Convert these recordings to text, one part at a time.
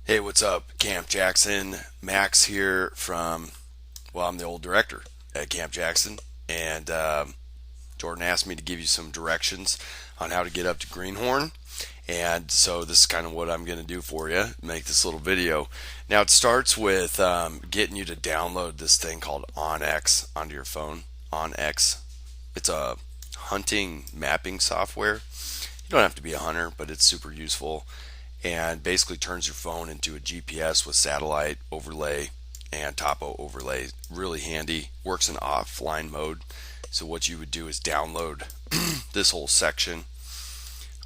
Hey, what's up? Camp Jackson. Max here from, well, I'm the old director at Camp Jackson. And Jordan asked me to give you some directions on how to get up to Greenhorn. And so this is kind of what I'm going to do for you, make this little video. Now, it starts with getting you to download this thing called OnX onto your phone. OnX. It's a hunting mapping software. You don't have to be a hunter, but it's super useful and basically turns your phone into a GPS with satellite overlay and topo overlay. Really handy. Works in offline mode. So what you would do is download this whole section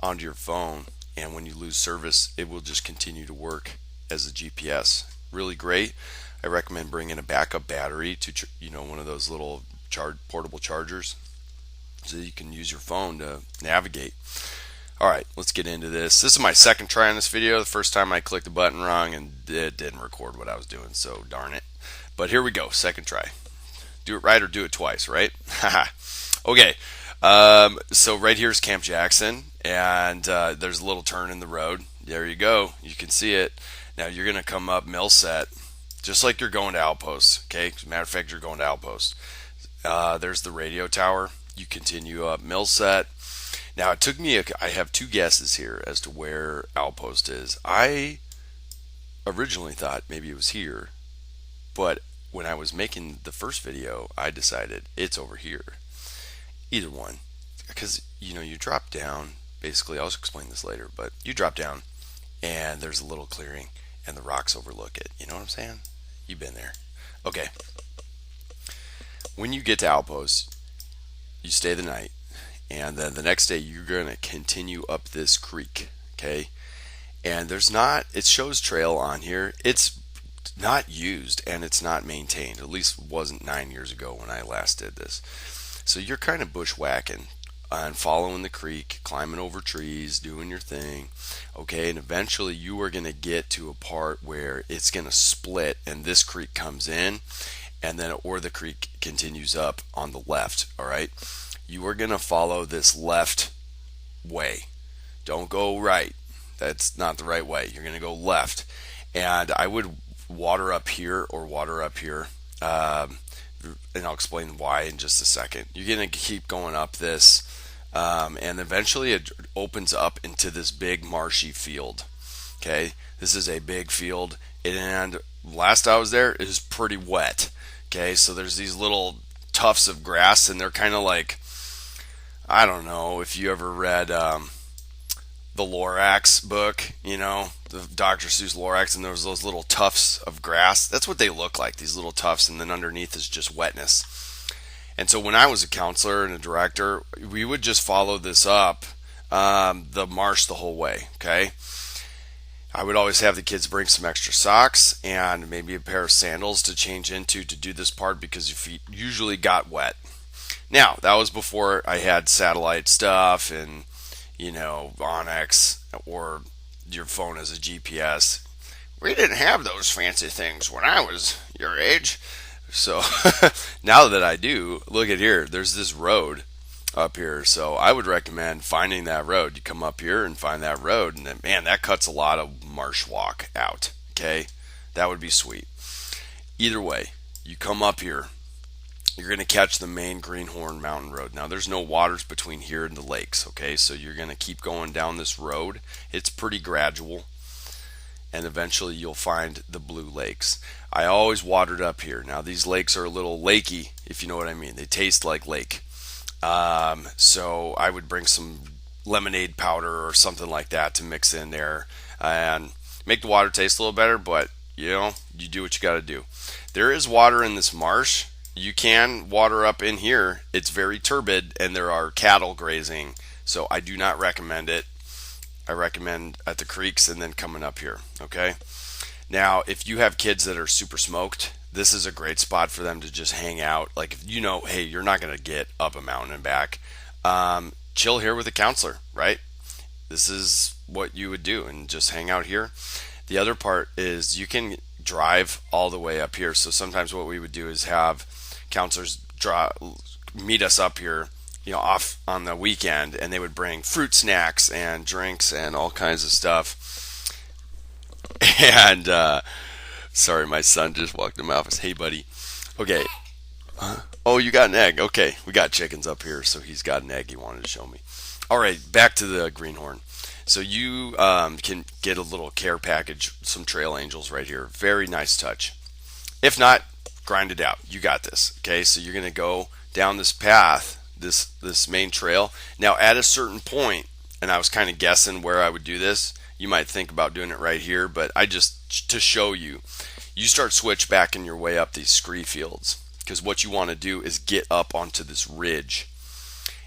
onto your phone, and when you lose service, it will just continue to work as a GPS. Really great. I recommend bringing a backup battery to one of those little portable chargers so that you can use your phone to navigate. Alright, let's get into this. This is my second try on this video. The first time I clicked the button wrong and it didn't record what I was doing, so darn it. But here we go, second try. Do it right or do it twice, right? Okay, so right here is Camp Jackson, and there's a little turn in the road. There you go, you can see it. Now you're going to come up Millset, just like you're going to Outpost, okay? As a matter of fact, you're going to Outpost. There's the radio tower. You continue up Millset. Now it took me, I have two guesses here as to where Outpost is. I originally thought maybe it was here, but when I was making the first video, I decided it's over here. Either one, because you drop down, basically, I'll explain this later, but you drop down and there's a little clearing and the rocks overlook it. You know what I'm saying? You've been there. Okay. When you get to Outpost, you stay the night. And then the next day you're going to continue up this creek, okay? And it shows trail on here. It's not used and it's not maintained. At least it wasn't 9 years ago when I last did this. So you're kind of bushwhacking and following the creek, climbing over trees, doing your thing, okay? And eventually you are going to get to a part where it's going to split and this creek comes in, and then or the creek continues up on the left, all right? You are going to follow this left way. Don't go right. That's not the right way. You're going to go left. And I would water up here or water up here. And I'll explain why in just a second. You're going to keep going up this. And eventually it opens up into this big marshy field. Okay. This is a big field. And last I was there, it was pretty wet. Okay. So there's these little tufts of grass, and they're kind of like, I don't know if you ever read the Lorax book, the Dr. Seuss Lorax, and there was those little tufts of grass. That's what they look like, these little tufts, and then underneath is just wetness. And so when I was a counselor and a director, we would just follow this up the marsh the whole way, okay? I would always have the kids bring some extra socks and maybe a pair of sandals to change into to do this part because your feet usually got wet. Now, that was before I had satellite stuff and, Onyx or your phone as a GPS. We didn't have those fancy things when I was your age. So now that I do, look at here. There's this road up here. So I would recommend finding that road. You come up here and find that road, and then, man, that cuts a lot of marsh walk out. Okay? That would be sweet. Either way, you come up here. You're going to catch the main Greenhorn Mountain Road. Now, there's no waters between here and the lakes, okay? So you're going to keep going down this road. It's pretty gradual, and eventually you'll find the Blue Lakes. I always watered up here. Now, these lakes are a little lakey, if you know what I mean. They taste like lake. So I would bring some lemonade powder or something like that to mix in there and make the water taste a little better, but, you do what you got to do. There is water in this marsh. You can water up in here. It's very turbid and there are cattle grazing, so I do not recommend it. I recommend at the creeks and then coming up here, okay? Now, if you have kids that are super smoked, this is a great spot for them to just hang out. Like, if hey, you're not going to get up a mountain and back, chill here with a counselor, right? This is what you would do and just hang out here. The other part is you can drive all the way up here. So sometimes what we would do is have counselors meet us up here, off on the weekend, and they would bring fruit snacks and drinks and all kinds of stuff. And sorry, my son just walked in my office. Hey, buddy. Okay. Oh, you got an egg. Okay, we got chickens up here, so he's got an egg he wanted to show me. All right, back to the greenhorn. So you can get a little care package, some trail angels right here. Very nice touch. If not, grind it out. You got this. Okay, so you're gonna go down this path, this main trail. Now at a certain point, and I was kind of guessing where I would do this. You might think about doing it right here, but I just to show you, you start switchbacking your way up these scree fields because what you want to do is get up onto this ridge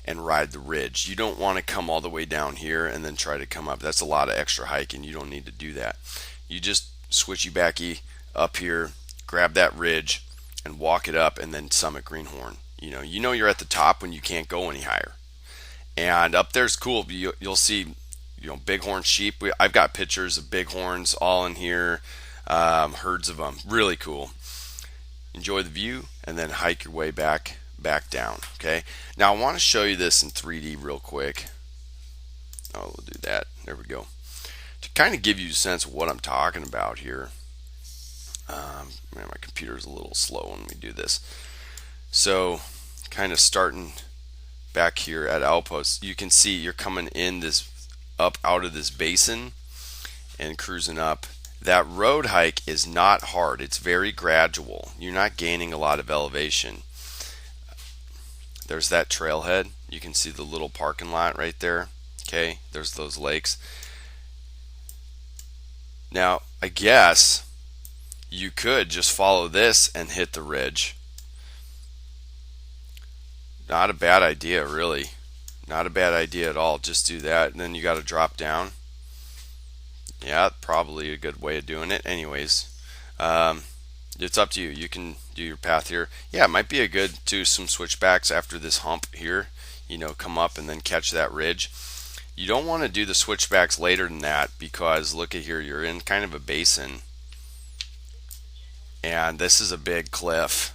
and ride the ridge. You don't want to come all the way down here and then try to come up. That's a lot of extra hiking. You don't need to do that. You just switchy backy up here, grab that ridge and walk it up and then summit Greenhorn. You know you're at the top when you can't go any higher. And up there's cool. You'll see, bighorn sheep. I've got pictures of bighorns all in here, herds of them. Really cool. Enjoy the view and then hike your way back down. Okay. Now I want to show you this in 3D real quick. Oh, we'll do that. There we go. To kind of give you a sense of what I'm talking about here. Man, my computer's a little slow when we do this. So, kind of starting back here at Outpost, you can see you're coming in this up out of this basin and cruising up. That road hike is not hard. It's very gradual. You're not gaining a lot of elevation. There's that trailhead. You can see the little parking lot right there. Okay, there's those lakes. Now, I guess you could just follow this and hit the ridge. Not a bad idea, really. Not a bad idea at all. Just do that, and then you got to drop down. Yeah, probably a good way of doing it. Anyways, it's up to you. You can do your path here. Yeah, it might be a good do some switchbacks after this hump here. Come up and then catch that ridge. You don't want to do the switchbacks later than that because look at here, you're in kind of a basin, and this is a big cliff.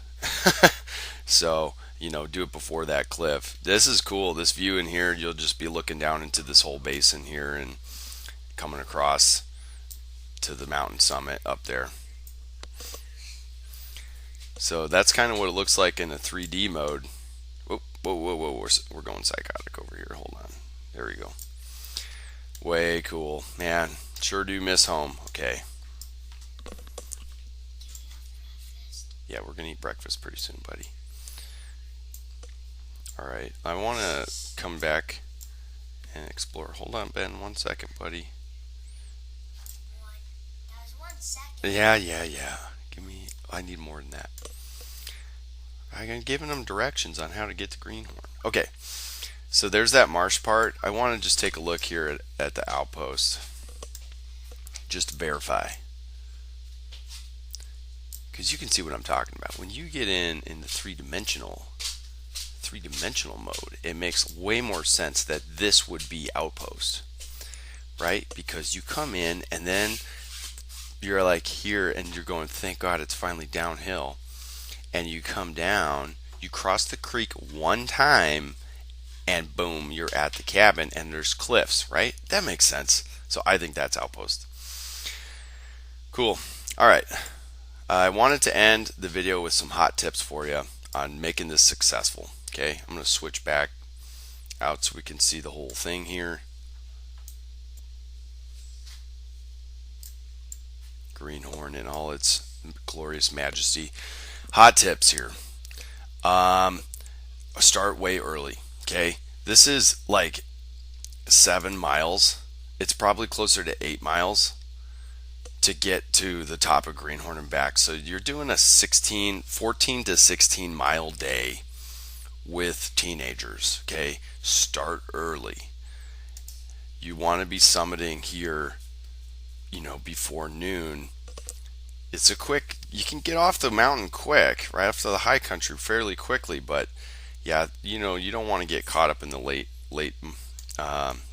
So do it before that cliff. This is cool. This view in here, you'll just be looking down into this whole basin here and coming across to the mountain summit up there. So that's kind of what it looks like in a 3D mode. Whoa, whoa, whoa, whoa. We're going psychotic over here. Hold on. There we go. Way cool. Man, sure do miss home. Okay. Yeah, we're going to eat breakfast pretty soon, buddy. Alright, I want to come back and explore. Hold on, Ben, 1 second, buddy. That was 1 second. Yeah. I need more than that. I'm giving them directions on how to get to Greenhorn. Okay, so there's that marsh part. I want to just take a look here at the outpost, just to verify. Because you can see what I'm talking about. When you get in the three-dimensional mode, it makes way more sense that this would be outpost, right? Because you come in and then you're like here and you're going, thank God it's finally downhill, and you come down, you cross the creek one time, and boom, you're at the cabin and there's cliffs, right? That makes sense. So I think that's outpost. Cool. All right, I wanted to end the video with some hot tips for you on making this successful. Okay, I'm going to switch back out so we can see the whole thing here. Greenhorn in all its glorious majesty. Hot tips here. Start way early. Okay, this is like 7 miles. It's probably closer to 8 miles to get to the top of Greenhorn and back. So you're doing a 14 to 16 mile day with teenagers. Okay, start early. You want to be summiting here, before noon. It's you can get off the mountain quick, right off to the high country fairly quickly, but yeah, you don't want to get caught up in the late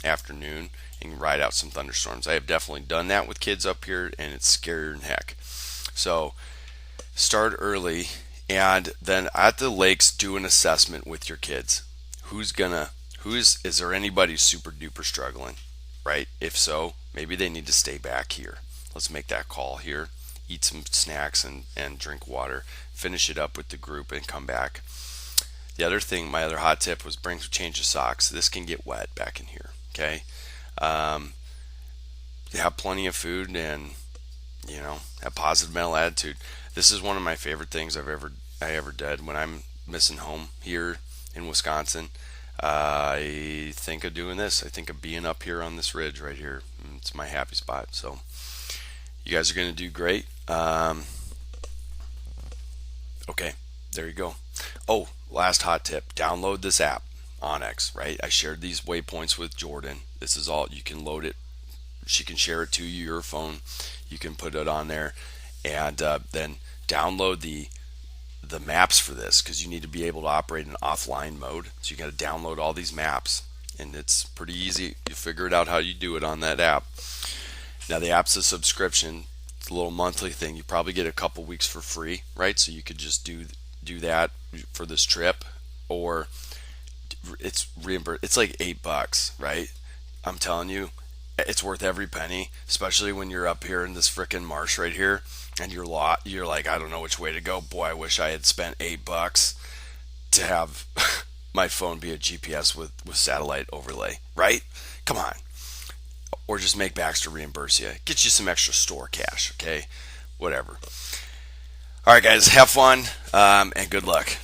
afternoon and ride out some thunderstorms. I have definitely done that with kids up here, and it's scarier than heck. So start early, and then at the lakes do an assessment with your kids. Is there anybody super duper struggling, right? If so, maybe they need to stay back here. Let's make that call here. Eat some snacks and drink water. Finish it up with the group and come back. The other thing, my other hot tip was bring some change of socks. This can get wet back in here. Okay. Um, you have plenty of food and have positive mental attitude. This is one of my favorite things I ever did when I'm missing home here in Wisconsin. I think of doing this. I think of being up here on this ridge right here. It's my happy spot. So you guys are going to do great. Okay, there you go. Oh, last hot tip. Download this app, Onyx, right? I shared these waypoints with Jordan. This is all. You can load it. She can share it to your phone. You can put it on there, and then download the maps for this, because you need to be able to operate in offline mode. So you got to download all these maps, and it's pretty easy. You figure it out how you do it on that app. Now the app's a subscription. It's a little monthly thing. You probably get a couple weeks for free, right? So you could just do that for this trip, or it's reimbursed. It's like $8, right? I'm telling you, it's worth every penny, especially when you're up here in this frickin' marsh right here, and you're like, I don't know which way to go. Boy, I wish I had spent $8 to have my phone be a GPS with satellite overlay, right? Come on. Or just make Baxter reimburse you. Get you some extra store cash, okay? Whatever. All right, guys, have fun, and good luck.